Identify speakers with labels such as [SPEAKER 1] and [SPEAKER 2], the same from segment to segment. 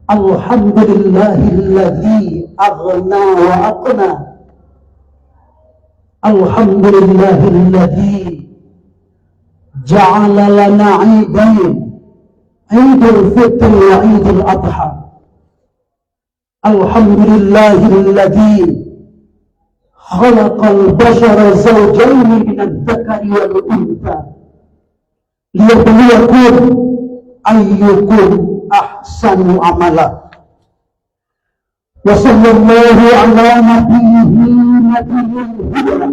[SPEAKER 1] Alhamdulillahilladzi aghna wa aqna. Alhamdulillahilladzi ja'ala lana 'idain, 'Idul Fitri wa 'Idul Adha. Alhamdulillahilladzi khalaqal bashara zawjayn min adh-dhakari wal untha liyabluwakum ayyukum ahsanu amala. Wa sallallahu ala nabiyyihi nabiyil huda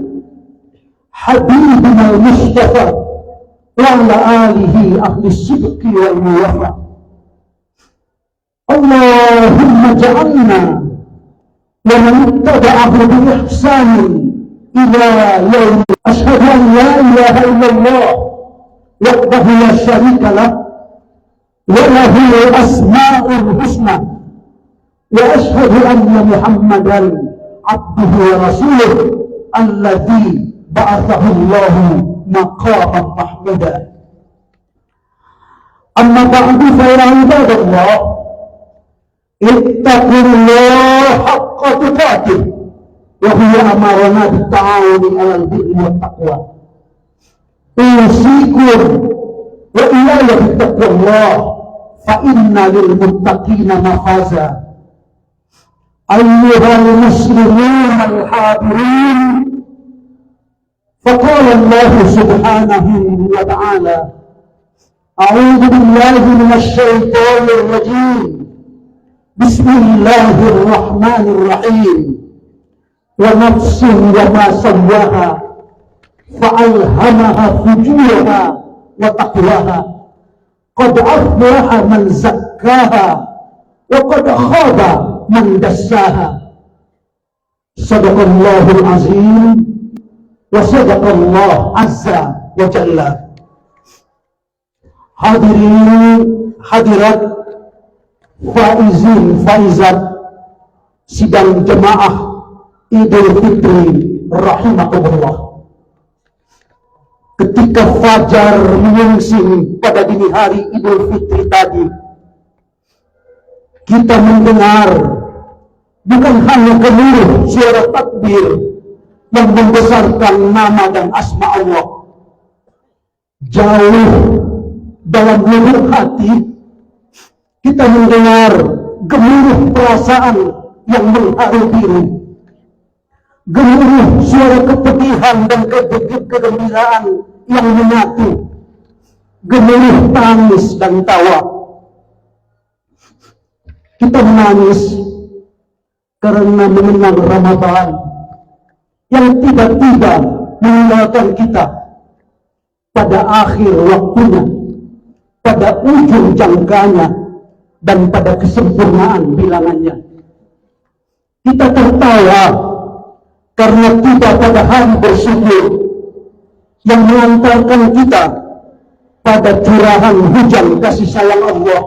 [SPEAKER 1] habibina al-mustafa wa ala alihi ahli sidqi wal wafa. Allahumma ja'alna wa man ittaba'ahu bi ihsanin ila yaum. Ashhadu an la ilaha illallah wahdahu la syarika lah wa lahu asma'ul husna, wa ashhadu anna Muhammadan abduhu wa rasuluh alladzi ba'athahu Allah maqaman mahmuda. Amma ba'du fa ya ibadallah, ittaqullaha haqqa tuqatih wa huwa amarna bit-ta'awuni 'alal birri wat taqwa. Usikum wa iyaya bittaqwallah fa inna lil muttaqina mafaza. Ayyuhal muslimun al hadirin, faqala Allah subhanahu wa ta'ala, a'udzu billahi minasy syaithanir rajim. Bismillahirrahmanirrahim. Wa nafsin wa ma sawwaha fa'alhamaha fujuraha wa taqwaha. Qad aflaha man zakkaha wa qad khaba man dassaha. Sadaqallahul azim wa sadaqallahu azza wa jalla. Hadirin hadirat, faizin faizat sidang jemaah Idul Fitri rahimakumullah. Ketika fajar menyingsing pada dini hari Idul Fitri tadi, kita mendengar bukan hanya gemuruh suara takbir yang membesarkan nama dan asma Allah. Jauh dalam lubuk hati kita mendengar gemuruh perasaan yang mengharu biru, gemuruh suara kepedihan dan kegembiraan yang menyatu, gemuruh tangis dan tawa. Kita menangis karena mengenang Ramadan yang tiba-tiba meninggalkan kita pada akhir waktunya, pada ujung jangkanya, dan pada kesempurnaan bilangannya. Kita tertawa karena tiba pada hari bersyukur yang mengantarkan kita pada curahan hujan kasih sayang Allah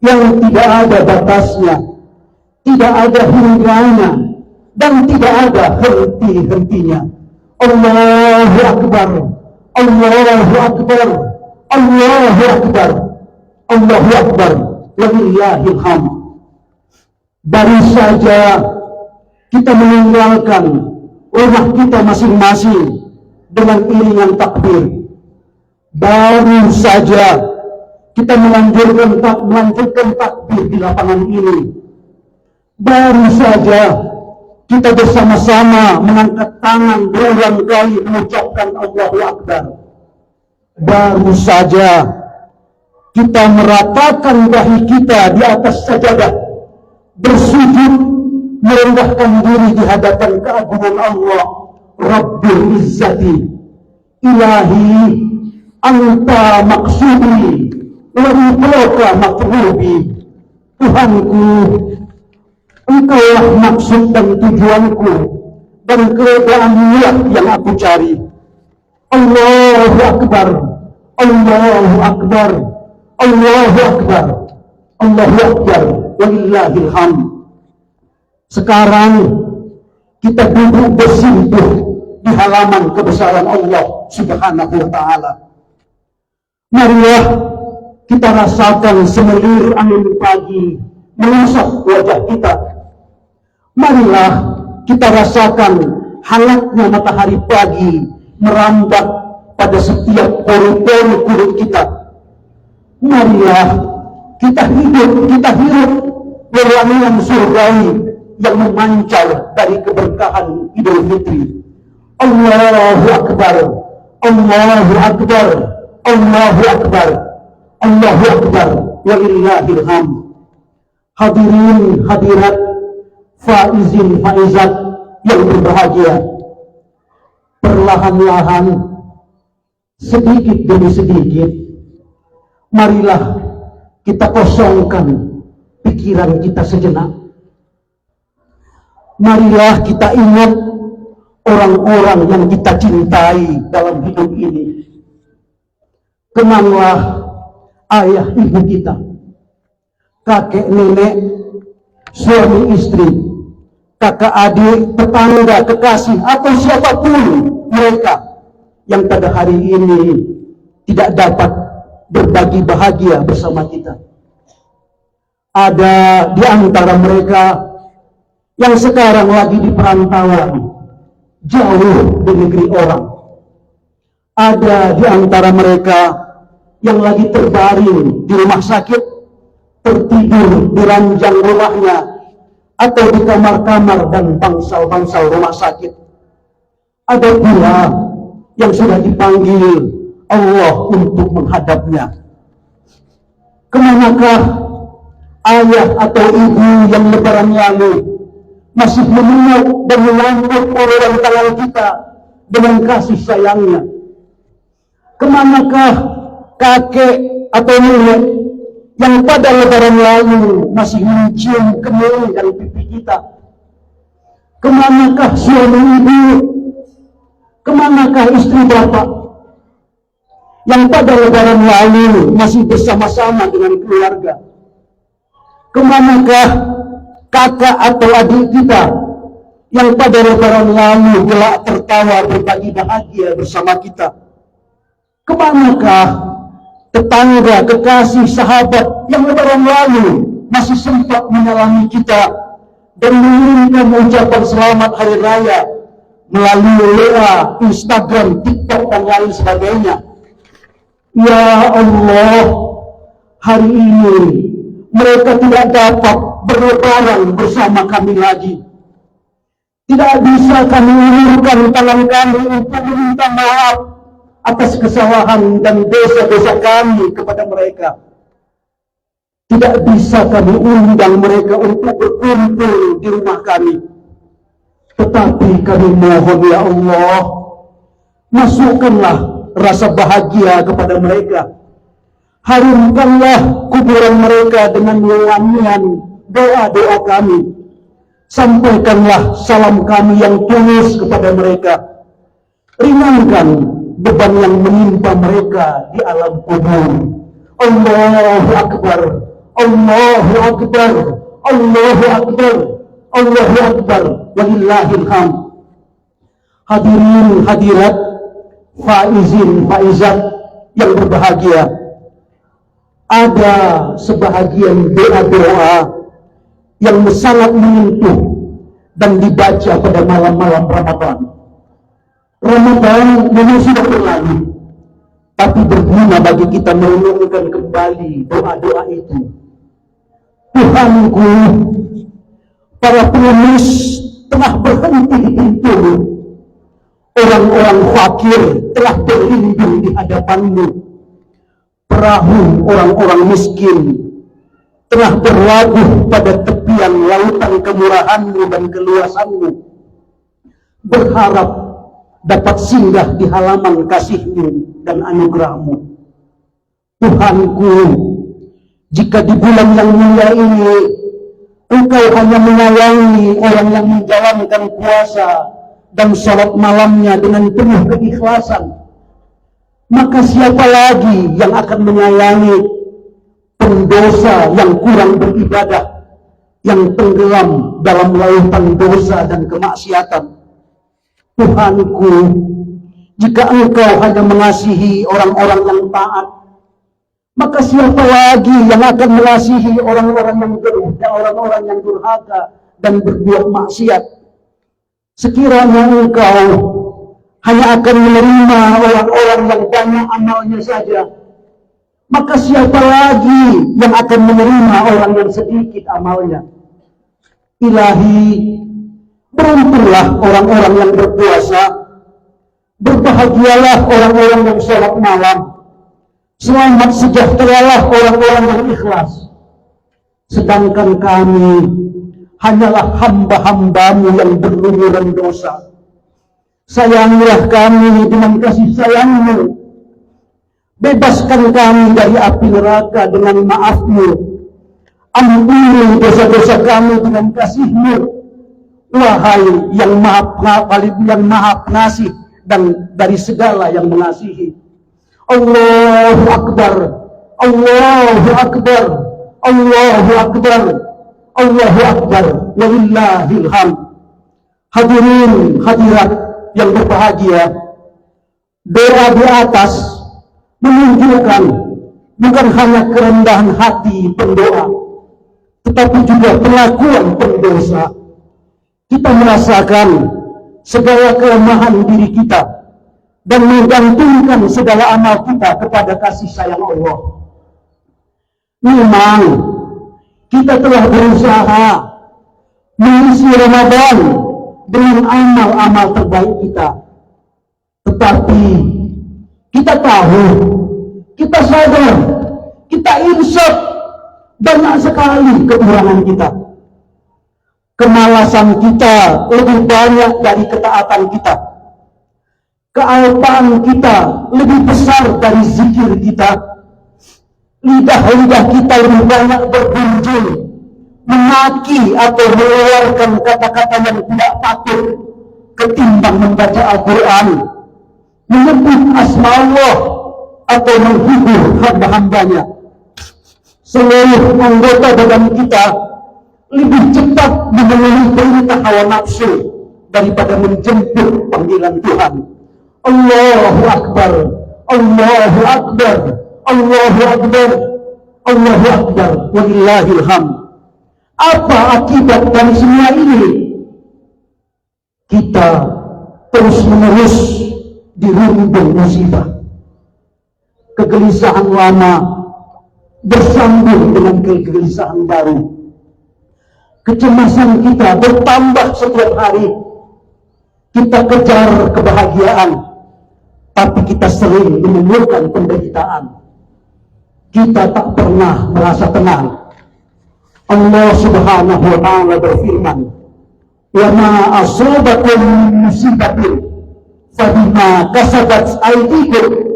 [SPEAKER 1] yang tidak ada batasnya, tidak ada hingganya, dan tidak ada henti-hentinya. Allahu Akbar, Allahu Akbar, Allahu Akbar, Allahu Akbar, walillahil hamd. Baru saja kita meninggalkan rumah kita masing-masing dengan iringan takbir. Baru saja kita melanjutkan takbir di lapangan ini. Baru saja kita bersama-sama mengangkat tangan berulang kali mengucapkan Allahu Akbar. Baru saja kita meratakan dahi kita di atas sajadah, bersujud merendahkan diri di hadapan keagungan Allah. Rabbil Izzati, Ilahi Anta maksudi wa iblaka matlubi. Tuhanku, Engkaulah maksud dan tujuanku, dan keredaanmu yang aku cari. Allahu Akbar, Allahu Akbar, Allahu Akbar, Allahu Akbar, walillahil hamd. Sekarang kita duduk bersimpuh di halaman kebesaran Allah Subhanahu wa ta'ala. Marilah kita rasakan semelir angin pagi mengusap wajah kita. Marilah kita rasakan hangatnya matahari pagi merambat pada setiap pori-pori kulit kita. Marilah kita hirup wewangian surgawi yang memancar dari keberkahan Idul Fitri. Allahu Akbar, Allahu Akbar, Allahu Akbar, Allahu Akbar, walillahil hamd. Hadirin hadirat, faizin faizat yang berbahagia, perlahan-lahan, sedikit demi sedikit, marilah kita kosongkan pikiran kita sejenak. Marilah kita ingat orang-orang yang kita cintai dalam hidup ini. Kenanglah ayah ibu kita, kakek nenek, suami istri, kakak adik, tetangga, kekasih, atau siapapun mereka yang pada hari ini tidak dapat berbagi bahagia bersama kita. Ada di antara mereka yang sekarang lagi di perantauan, jauh di negeri orang. Ada di antara mereka yang lagi terbaring di rumah sakit, tertidur di ranjang rumahnya, atau di kamar-kamar dan bangsal-bangsal rumah sakit. Ada pula yang sudah dipanggil Allah untuk menghadapnya. Kemanakah ayah atau ibu yang lebaran lalu masih memeluk dan melambut uluran tangan kita dengan kasih sayangnya? Kemanakah kakek atau nenek yang pada lebaran lalu masih mencium kening dan pipi kita? Kemanakah suami ibu? Kemanakah istri bapak yang pada lebaran lalu masih bersama-sama dengan keluarga? Kemanakah kakak atau adik kita yang pada lebaran lalu gelak tertawa berbagi bahagia bersama kita? Kemanakah tetangga, kekasih, sahabat yang lebaran lalu masih sempat menyalami kita dan mengirimkan ucapan selamat hari raya melalui WA, Instagram, TikTok, dan lain sebagainya? Ya Allah, hari ini mereka tidak dapat berlebaran bersama kami lagi. Tidak bisa kami ulurkan tangan kami untuk meminta maaf atas kesalahan dan dosa-dosa kami kepada mereka. Tidak bisa kami undang mereka untuk berkumpul di rumah kami. Tetapi kami mohon, ya Allah, masukkanlah rasa bahagia kepada mereka. Harumkanlah kuburan mereka dengan wangian doa-doa kami. Sampaikanlah salam kami yang tulus kepada mereka. Ringankan beban yang menimpa mereka di alam kubur. Allahu Akbar, Allahu Akbar, Allahu Akbar, Allahu Akbar, walillahil hamd. Hadirin hadirat, faizin faizat yang berbahagia, ada sebahagian doa-doa yang sangat menyentuh dan dibaca pada malam-malam Ramadan. Ramadan memang sudah berlalu, tapi berguna bagi kita merenungkan kembali doa-doa itu. Tuhanku, para pengemis telah berhenti di pintu. Orang-orang fakir telah berlindung di hadapanmu. Perahu orang-orang miskin telah berlabuh pada tepian lautan kemurahanmu dan keluasanmu, berharap dapat singgah di halaman kasihmu dan anugerahmu. Tuhanku, jika di bulan yang mulia ini Engkau hanya menyayangi orang yang menjalankan puasa dan salat malamnya dengan penuh keikhlasan, maka siapa lagi yang akan menyayangi pendosa yang kurang beribadah, yang tenggelam dalam lautan dosa dan kemaksiatan? Tuhanku, jika Engkau hanya mengasihi orang-orang yang taat, Maka siapa lagi yang akan mengasihi orang-orang yang geruh dan orang-orang yang durhaka dan berbuat maksiat? Sekiranya engkau hanya akan menerima orang-orang yang banyak amalnya saja, maka siapa lagi yang akan menerima orang yang sedikit amalnya? Ilahi, beruntunglah orang-orang yang berpuasa, berbahagialah orang-orang yang sholat malam, selamat sejahteralah orang-orang yang ikhlas. Sedangkan kami hanyalah hamba-hambamu yang berlumuran dosa. Sayangilah kami dengan kasih sayangmu. Bebaskan kami dari api neraka dengan maafmu. Ampuni dosa-dosa kami dengan kasihmu. Wahai yang maha pengasih dan dari segala yang mengasihi. Allahu Akbar, Allahu Akbar, Allahu Akbar, Allahu Akbar, walillahil hamd. Hadirin hadirat yang berbahagia, doa di atas menunjukkan bukan hanya kerendahan hati pendoa, tetapi juga pengakuan pendosa. Kita merasakan segala kelemahan diri kita dan menggantungkan segala amal kita kepada kasih sayang Allah. Memang kita telah berusaha mengisi Ramadan dengan amal-amal terbaik kita, tetapi kita tahu, kita sadar, kita insaf banyak sekali kekurangan kita. Kemalasan kita lebih banyak dari ketaatan kita. Kealpaan kita lebih besar dari zikir kita. Lidah-lidah kita lebih banyak bergunjing, memaki atau mengeluarkan kata-kata yang tidak patut ketimbang membaca Al-Quran, menyebut asma Allah atau menghibur hamba-hambanya. Seluruh anggota badan kita lebih cepat memenuhi perintah hawa nafsu daripada menjemput panggilan Tuhan. Allahu Akbar, Allahu Akbar, Allahu Akbar, Allahu Akbar, walillahil hamd. Apa akibat dari semua ini? Kita terus-menerus dirundung musibah. Kegelisahan lama bersambung dengan kegelisahan baru. Kecemasan kita bertambah setiap hari. Kita kejar kebahagiaan, tapi kita sering menemukan penderitaan. Kita tak pernah merasa tenang. Allah Subhanahu wa ta'ala berfirman, "Wa ma asabakum min musibatin fa bima kasabat aydikum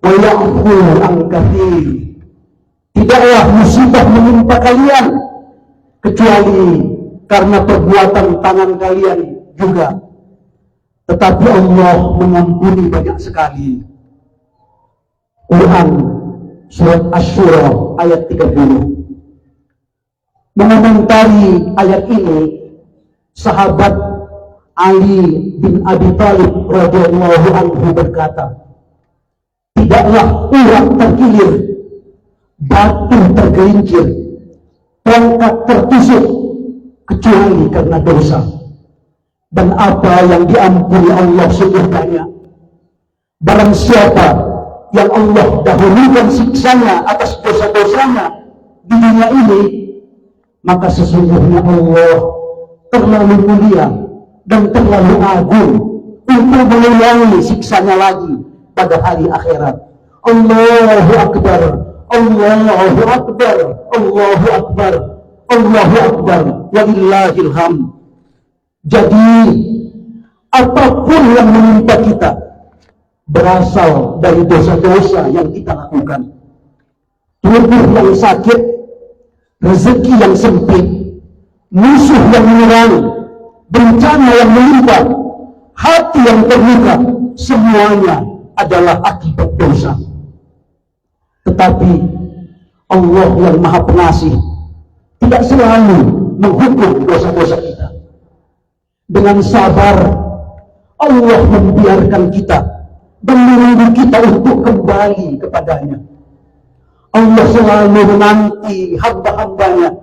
[SPEAKER 1] wa ya'fu an katsir." Tidaklah musibah menimpa kalian kecuali karena perbuatan tangan kalian juga. Tetapi Allah mengampuni banyak sekali. Quran Surat Asy-Syura ayat 30. Mengomentari ayat ini, sahabat Ali bin Abi Thalib radhiyallahu anhu berkata, "Tidaklah urat terkilir, batu tergelincir, tongkat tertusuk kecuali karena dosa. Dan apa yang diampuni Allah sungguh banyak. Barang siapa yang Allah dahulukan siksanya atas dosa-dosanya di dunia ini, maka sesungguhnya Allah terlalu mulia dan terlalu agung untuk mengulangi siksanya lagi pada hari akhirat." Allahu Akbar, Allahu Akbar, Allahu Akbar, Allahu Akbar, walillahil hamd. Jadi apapun yang menimpa kita berasal dari dosa-dosa yang kita lakukan. Tubuh yang sakit, rezeki yang sempit, musuh yang menyerang, bencana yang menimpa, hati yang terluka, semuanya adalah akibat dosa. Tetapi Allah yang Maha Pengasih tidak selalu menghukum dosa-dosa kita. Dengan sabar Allah membiarkan kita dan menunggu kita untuk kembali kepadanya. Allah selalu menanti hamba-hambanya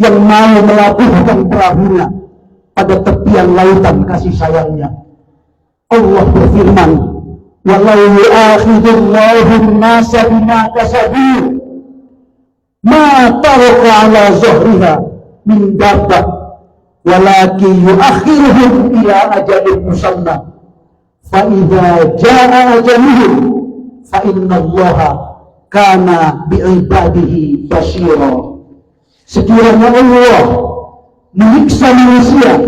[SPEAKER 1] yang mau melabuhkan perahunya pada tepian lautan kasih sayangnya. Allah berfirman, walau yu'akhidullahu an-nasa bima kasabu ma taraka ala zuhriha min dabbah walakin yu'akhiruhum ila ajalin musamma fa idza jaa ajaluhum fa innallaha kana bi'ibadihi basira. Sekiranya Allah menyiksa manusia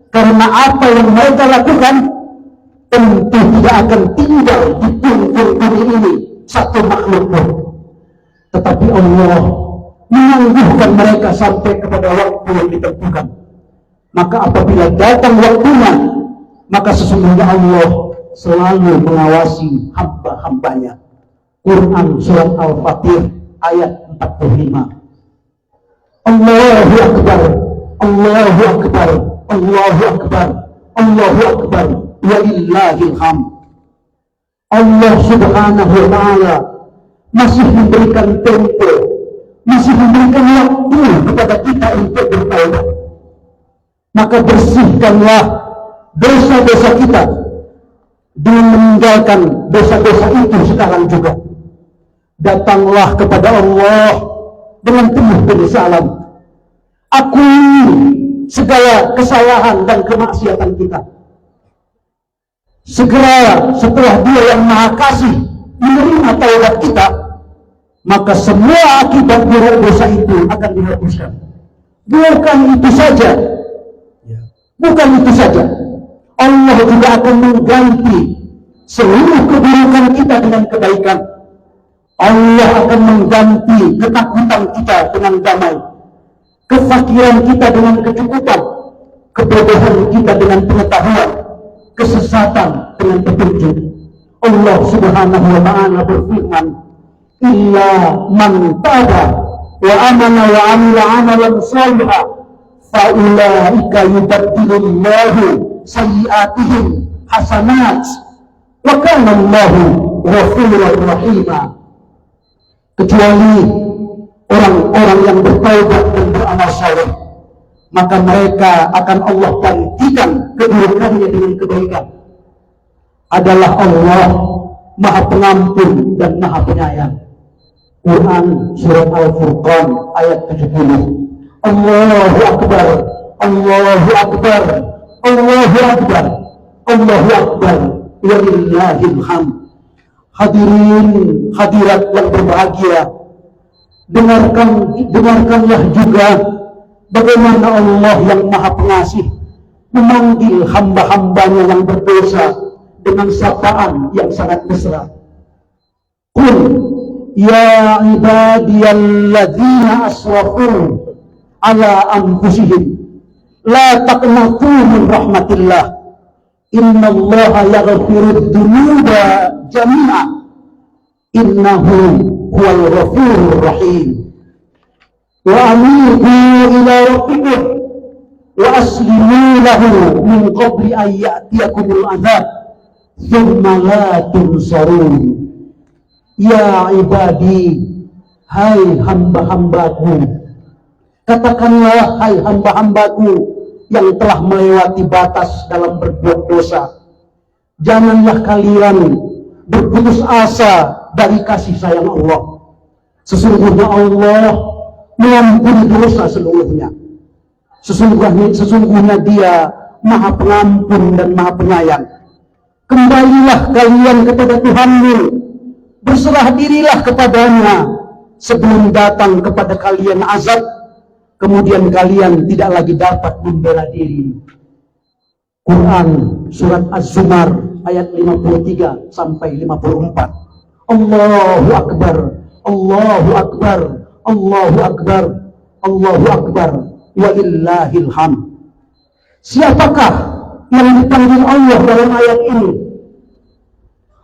[SPEAKER 1] karena apa yang mereka lakukan, tentu tidak akan tinggal di punggung bumi ini satu makhluk pun. Tetapi Allah menangguhkan mereka sampai kepada waktu yang ditentukan. Maka apabila datang waktunya, maka sesungguhnya Allah selalu mengawasi hamba-hambanya. Quran Surat Al-Fatir ayat 45. Allahu Akbar, Allahu Akbar, Allahu Akbar, Allahu Akbar, walillahil hamd. Allah Subhanahu wa Ta'ala masih memberikan tempo, masih memberikan waktu kepada kita untuk bertaubat. Maka bersihkanlah dosa-dosa kita dengan meninggalkan dosa-dosa itu sekarang juga. Datanglah kepada Allah dengan penuh penyesalan. Akui segala kesalahan dan kemaksiatan kita. Segera setelah Dia yang Maha Kasih menerima taubat kita, maka semua akibat buruk dosa itu akan dihapuskan. Bukan itu saja, Allah juga akan mengganti seluruh keburukan kita dengan kebaikan. Allah akan mengganti ketakutan kita dengan damai, kefakiran kita dengan kecukupan, kebodohan kita dengan pengetahuan, kesesatan dengan petunjuk. Allah Subhanahu wa Ta'ala berfirman, illa man taba wa amana wa amila amalan salihah fa ulaika yubaddilullahu sayyi'atihim hasanat wa kana Allahu ghafurur rahima. Kecuali orang-orang yang bertaubat dan beramal saleh, maka mereka akan Allah gantikan keburukannya dengan kebaikan. Adalah Allah Maha Pengampun dan Maha Penyayang. Quran Surat Al-Furqan ayat 70. Allahu Akbar, Allahu Akbar, Allahu Akbar, Allahu Akbar, walillahil hamd. Hadirin hadirat yang berbahagia, dengarkanlah juga bagaimana Allah yang Maha Pengasih memanggil hamba-hambanya yang berdosa dengan sapaan yang sangat mesra. Qul ya ibadiyalladzina asrafu ala anfusihim la taqnatu min rahmatillah innallaha yaghfirud dzunuba jami'a innahu huwal ghafurur rahim. Wa anibu ila rabbikum wa aslimu lahu min qabli an ya'tiyakumul azab thumma la tunsarun. Ya ibadi, hai hamba-hambaku, katakanlah hai hamba-hambaku yang telah melewati batas dalam berbuat dosa, janganlah kalian berputus asa dari kasih sayang Allah. Sesungguhnya Allah mengampuni dosa seluruhnya. Sesungguhnya Dia Maha Pengampun dan Maha Penyayang. Kembalilah kalian kepada Tuhanmu, berserah dirilah kepadanya sebelum datang kepada kalian azab, kemudian kalian tidak lagi dapat membela diri. Quran Surat Az-Zumar ayat 53 sampai 54. Allahu Akbar, Allahu Akbar, Allahu Akbar, Allahu Akbar, walillahil hamd. Siapakah yang dipanggil Allah dalam ayat ini?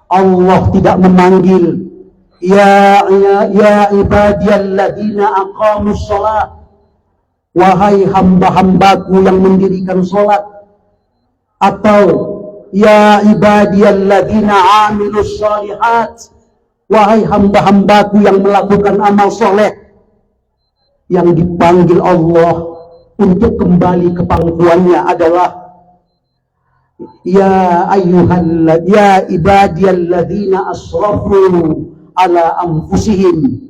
[SPEAKER 1] Allah tidak memanggil ya ibadiyalladzina aqamus shalah, wahai hamba-hambaku yang mendirikan sholat, atau ya ibadiyalladzina amilus shalihat, Wahai hamba-hambaku yang melakukan amal soleh, yang dipanggil Allah untuk kembali ke pangkuannya adalah ya ibadiyalladzina asrafu ala anfusihim,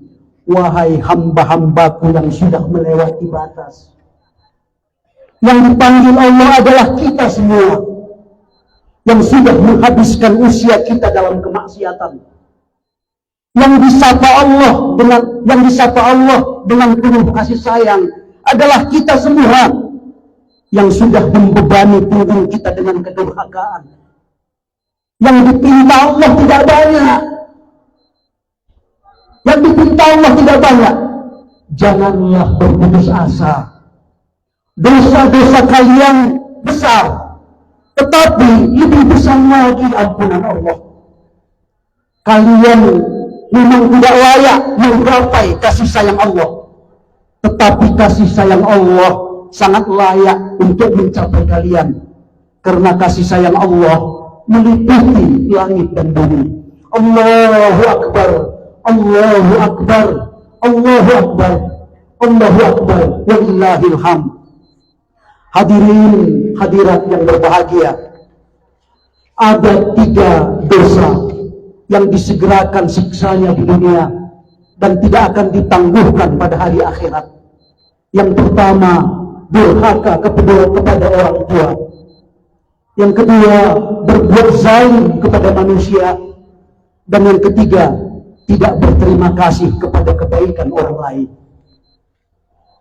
[SPEAKER 1] wahai hamba-hambaku yang sudah melewati batas. Yang dipanggil Allah adalah kita semua yang sudah menghabiskan usia kita dalam kemaksiatan. Yang disapa Allah dengan penuh kasih sayang adalah kita semua yang sudah membebani punggung kita dengan kedurhakaan. Yang dipinta Allah tidak banyak. Yang dipinta Allah tidak banyak. Janganlah berputus asa. Dosa-dosa kalian besar, tetapi lebih besar lagi ampunan Allah. Kalian memang tidak layak menggapai kasih sayang Allah, tetapi kasih sayang Allah sangat layak untuk mencapai kalian, karena kasih sayang Allah meliputi langit dan bumi. Allahu Akbar, Allahu Akbar, Allahu Akbar, Allahu Akbar, walillahil hamd. Hadirin hadirat yang berbahagia, ada 3 dosa yang disegerakan siksanya di dunia dan tidak akan ditangguhkan pada hari akhirat. Yang pertama, durhaka kepada orang tua. Yang kedua, berbuat zalim kepada manusia. Dan yang ketiga, tidak berterima kasih kepada kebaikan orang lain.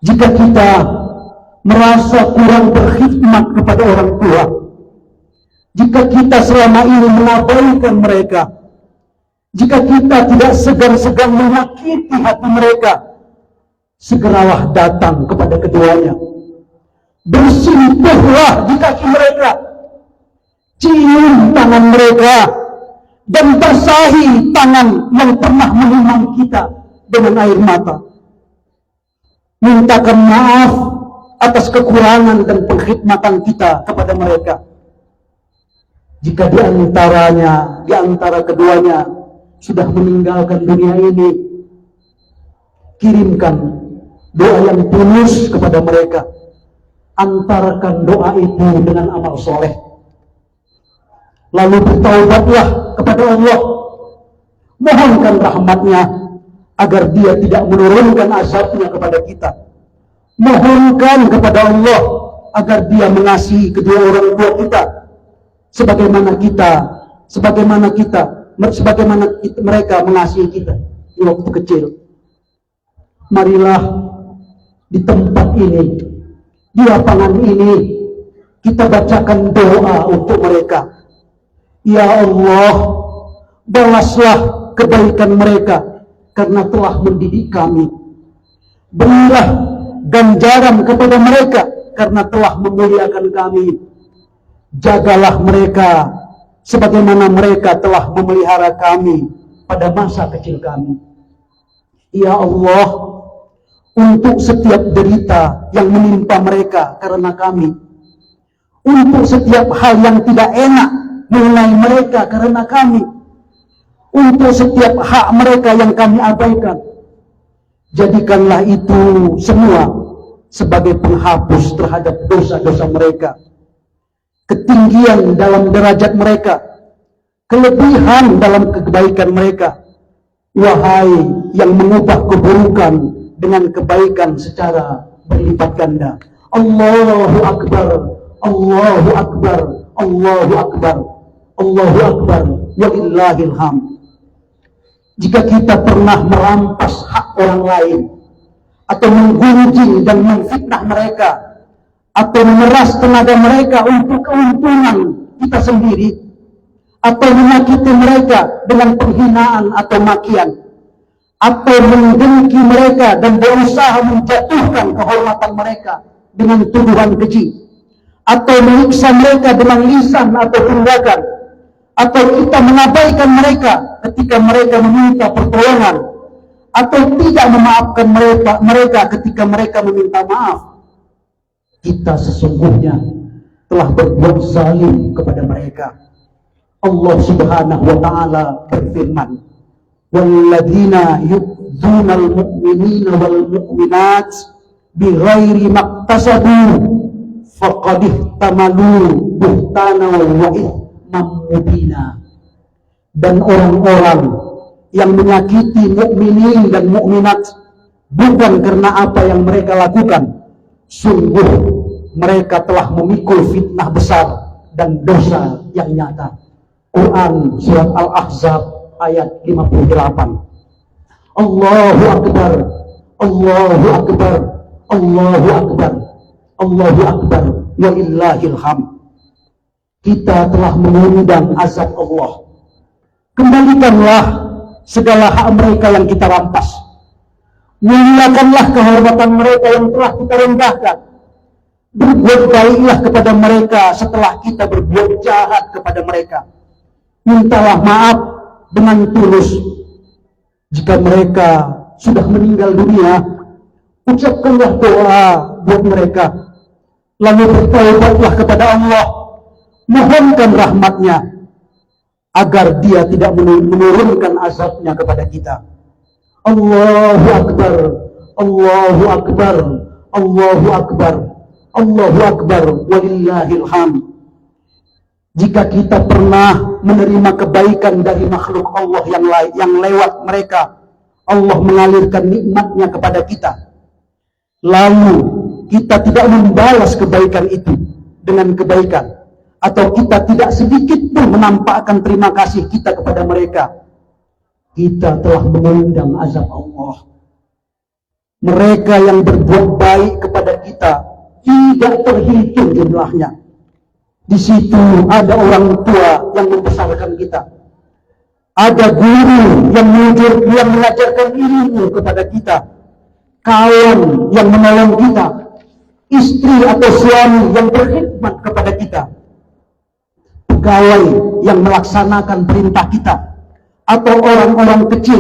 [SPEAKER 1] Jika kita merasa kurang berkhidmat kepada orang tua, jika kita selama ini mengabaikan mereka, jika kita tidak segan-segan menyakiti hati mereka, segeralah datang kepada keduanya, bersentuhlah di kaki mereka, cium tangan mereka, dan basahi tangan yang pernah menimang kita dengan air mata. Mintakan maaf atas kekurangan dan pengkhidmatan kita kepada mereka. Jika di antara keduanya sudah meninggalkan dunia ini, kirimkan doa yang tulus kepada mereka. Antarkan doa itu dengan amal soleh. Lalu bertaubatlah kepada Allah. Mohonkan rahmatnya agar Dia tidak menurunkan azabnya kepada kita. Mohonkan kepada Allah agar Dia mengasihi kedua orang tua kita sebagaimana mereka mengasihi kita di waktu kecil. Marilah di tempat ini, di lapangan ini, kita bacakan doa untuk mereka. Ya Allah, balaslah kebaikan mereka karena telah mendidik kami. Berilah ganjaran kepada mereka karena telah memuliakan kami. Jagalah mereka sebagaimana mereka telah memelihara kami pada masa kecil kami. Ya Allah, untuk setiap derita yang menimpa mereka karena kami, untuk setiap hal yang tidak enak mengenai mereka karena kami, untuk setiap hak mereka yang kami abaikan, jadikanlah itu semua sebagai penghapus terhadap dosa-dosa mereka, ketinggian dalam derajat mereka, kelebihan dalam kebaikan mereka. Wahai yang mengubah keburukan dengan kebaikan secara berlipat ganda. Allahu Akbar, Allahu Akbar, Allahu Akbar, Allahu Akbar, walillahil hamd. Jika kita pernah merampas hak orang lain, atau menggunjing dan memfitnah mereka, atau memeras tenaga mereka untuk keuntungan kita sendiri, atau menyakiti mereka dengan penghinaan atau makian, atau mendengki mereka dan berusaha menjatuhkan kehormatan mereka dengan tuduhan keji, atau menyiksa mereka dengan lisan atau tindakan, atau kita mengabaikan mereka ketika mereka meminta pertolongan, atau tidak memaafkan mereka ketika mereka meminta maaf, kita sesungguhnya telah berbuat zalim kepada mereka. Allah Subhanahu wa ta'ala berfirman, walladzina yu'dzunal mu'minina wal mu'minat bighairi maktasabu faqad ihtamalu buhtana wa ithman mubina. Dan orang-orang yang menyakiti mukminin dan mukminat bukan karena apa yang mereka lakukan, sungguh mereka telah memikul fitnah besar dan dosa yang nyata. Quran surat Al-Ahzab ayat 58. Allahu Akbar, Allahu Akbar, Allahu Akbar, Allahu Akbar, walillahil hamd. Kita telah mengundang azab Allah. Kembalikanlah segala hak mereka yang kita rampas. Muliakanlah kehormatan mereka yang telah kita rendahkan. Berbuat baiklah kepada mereka setelah kita berbuat jahat kepada mereka. Mintalah maaf dengan tulus. Jika mereka sudah meninggal dunia, ucapkanlah doa buat mereka. Lalu bertaubatlah kepada Allah. Mohonkan rahmatnya agar dia tidak menurunkan azabnya kepada kita. Allahu Akbar, Allahu Akbar, Allahu Akbar, Allahu Akbar, walillahil hamd. Jika kita pernah menerima kebaikan dari makhluk Allah yang lewat mereka, Allah mengalirkan nikmatnya kepada kita, lalu kita tidak membalas kebaikan itu dengan kebaikan, atau kita tidak sedikit pun menampakkan terima kasih kita kepada mereka, kita telah mengundang azab Allah. Mereka yang berbuat baik kepada kita tidak terhitung jumlahnya. Di situ ada orang tua yang membesarkan kita, ada guru yang mengajarkan ilmu kepada kita, kawan yang menolong kita, istri atau suami yang berkhidmat kepada kita, pegawai yang melaksanakan perintah kita, atau orang-orang kecil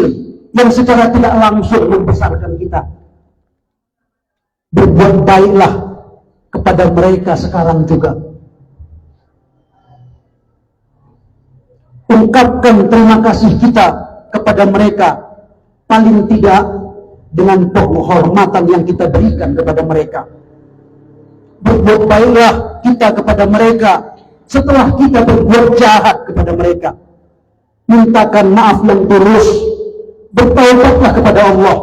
[SPEAKER 1] yang secara tidak langsung membesarkan kita. Berbuat baiklah kepada mereka sekarang juga. Ungkapkan terima kasih kita kepada mereka, paling tidak dengan penghormatan yang kita berikan kepada mereka. Berbuat baiklah kita kepada mereka setelah kita berbuat jahat kepada mereka. Mintakan maaf yang tulus, bertaubatlah kepada Allah,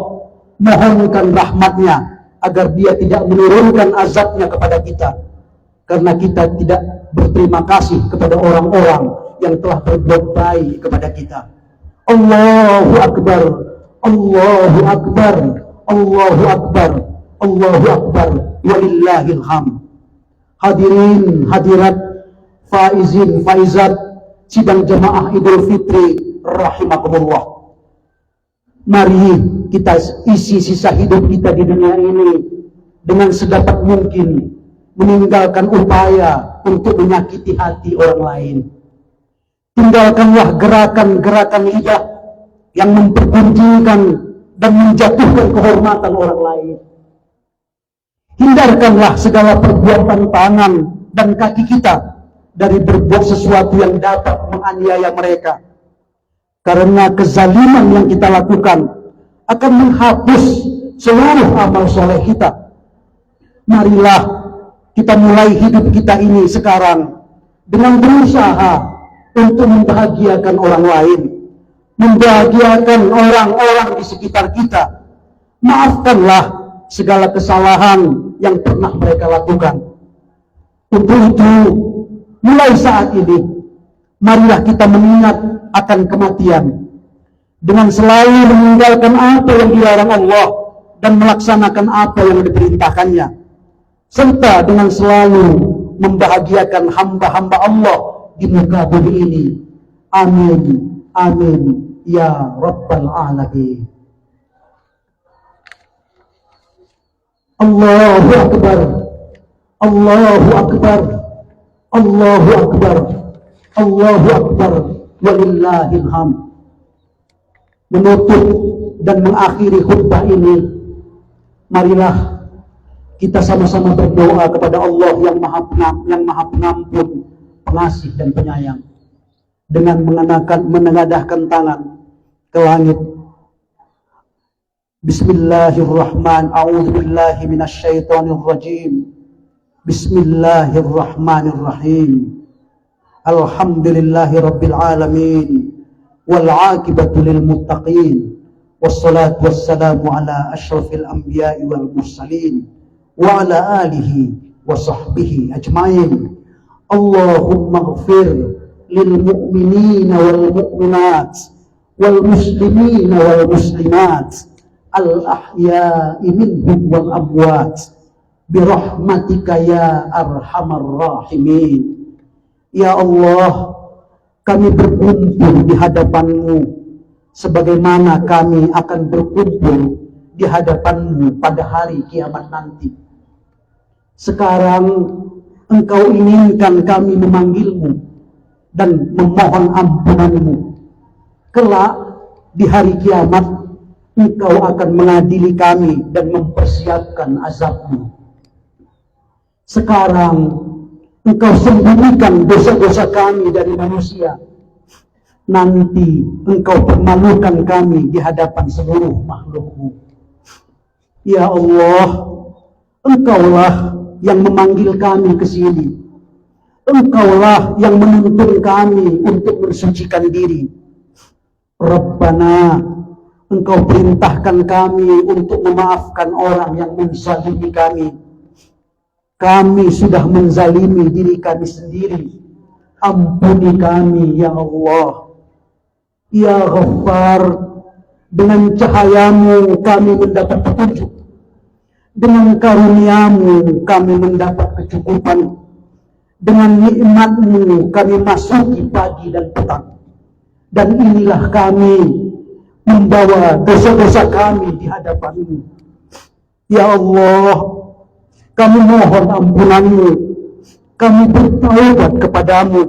[SPEAKER 1] mohonkan rahmatnya agar dia tidak menurunkan azabnya kepada kita, karena kita tidak berterima kasih kepada orang-orang yang telah berbuat baik kepada kita. Allahu Akbar, Allahu Akbar, Allahu Akbar, Allahu Akbar, walillahil hamd. Hadirin hadirat, faizin faizat sidang jamaah Idul Fitri rahimakumullah. Mari kita isi sisa hidup kita di dunia ini dengan sedapat mungkin meninggalkan upaya untuk menyakiti hati orang lain. Tinggalkanlah gerakan-gerakan lidah yang mempergunjingkan dan menjatuhkan kehormatan orang lain. Hindarkanlah segala perbuatan tangan dan kaki kita dari berbuat sesuatu yang dapat menganiaya mereka. Karena kezaliman yang kita lakukan akan menghapus seluruh amal soleh kita. Marilah kita mulai hidup kita ini sekarang dengan berusaha untuk membahagiakan orang lain, membahagiakan orang-orang di sekitar kita. Maafkanlah segala kesalahan yang pernah mereka lakukan. Untuk itu, mulai saat ini, marilah kita mengingat akan kematian dengan selalu meninggalkan apa yang dilarang Allah dan melaksanakan apa yang diperintahkannya, serta dengan selalu membahagiakan hamba-hamba Allah di muka bumi ini. Amin, amin, ya Rabbal Alamin. Allahu Akbar, Allahu Akbar, Allahu Akbar, Allahu Akbar, walillahil hamd. Menutup dan mengakhiri khutbah ini, marilah kita sama-sama berdoa kepada Allah yang Maha Pengampun, Pengasih dan Penyayang, dengan menengadahkan tangan. ke langit. Bismillahirrahmanirrahim. A'udzubillahi minasyaitonirrajim. Bismillahirrahmanirrahim. Alhamdulillahi rabbil alamin. Wal 'aqibatu lil muttaqin. Wassalatu wassalamu ala asyrafil anbiya'i wal mursalin wa ala alihi wa sahbihi ajmain. Allahumma ighfir lil mu'minina wal mu'minat wal muslimina wal muslimat al ahya'i minhum wal amwat birahmatika ya arhamar rahimin. Ya Allah, kami berkumpul di hadapan-Mu sebagaimana kami akan berkumpul di hadapan-Mu pada hari kiamat nanti. Sekarang Engkau inginkan kami memanggil-Mu dan memohon ampunan-Mu. Kelak di hari kiamat Engkau akan mengadili kami dan mempersiapkan azab-Mu. Sekarang Engkau sembunyikan dosa-dosa kami dari manusia. Nanti Engkau permalukan kami di hadapan seluruh makhluk-Mu. Ya Allah, Engkaulah yang memanggil kami ke sini. Engkaulah yang menuntun kami untuk mensucikan diri. Rabbana, Engkau perintahkan kami untuk memaafkan orang yang menzalimi kami. Kami sudah menzalimi diri kami sendiri. Ampuni kami ya Allah. Ya Ghaffar, dengan cahayamu kami mendapat petunjuk. Dengan karuniamu kami mendapat kecukupan. Dengan nikmatmu kami masuki pagi dan petang. Dan inilah kami membawa dosa-dosa kami di hadapan-Mu. Ya Allah, kami mohon ampunan-Mu. Kami bertaubat kepadamu.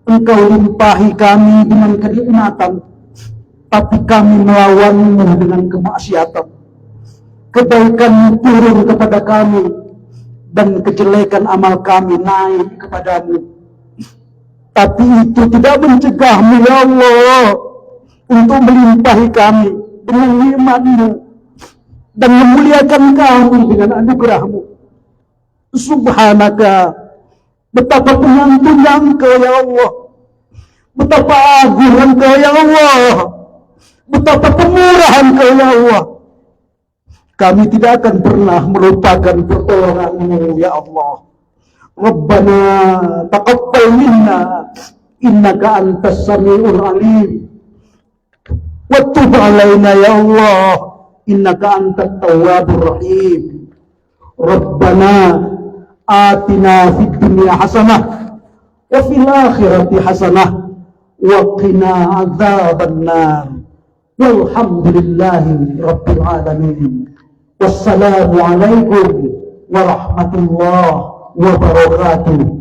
[SPEAKER 1] Engkau limpahi kami dengan kenikmatan, tapi kami melawan-Mu dengan kemaksiatan. Kebaikan turun kepada kami dan kejelekan amal kami naik kepadamu. Tapi itu tidak mencegah-Mu ya Allah untuk melimpahi kami dengan nikmat-Mu dan memuliakan kami dengan anugerah-Mu. Subhanaka, betapa pengampunnya Engkau ya Allah, betapa agung Engkau ya Allah, betapa pemurah Engkau ya Allah. Kami tidak akan pernah melupakan pertolongan-Mu ya Allah. Rabbana taqabbal minna innaka antas samiul alim wa tub alaina ya Allah innaka antat tawwabur rahim. Rabbana atina fid dunya hasanah wa fil akhirati hasanah wa qina adzabannar. Walhamdulillahi rabbil alamin. Wassalamu alaikum warahmatullahi wabarakatuh.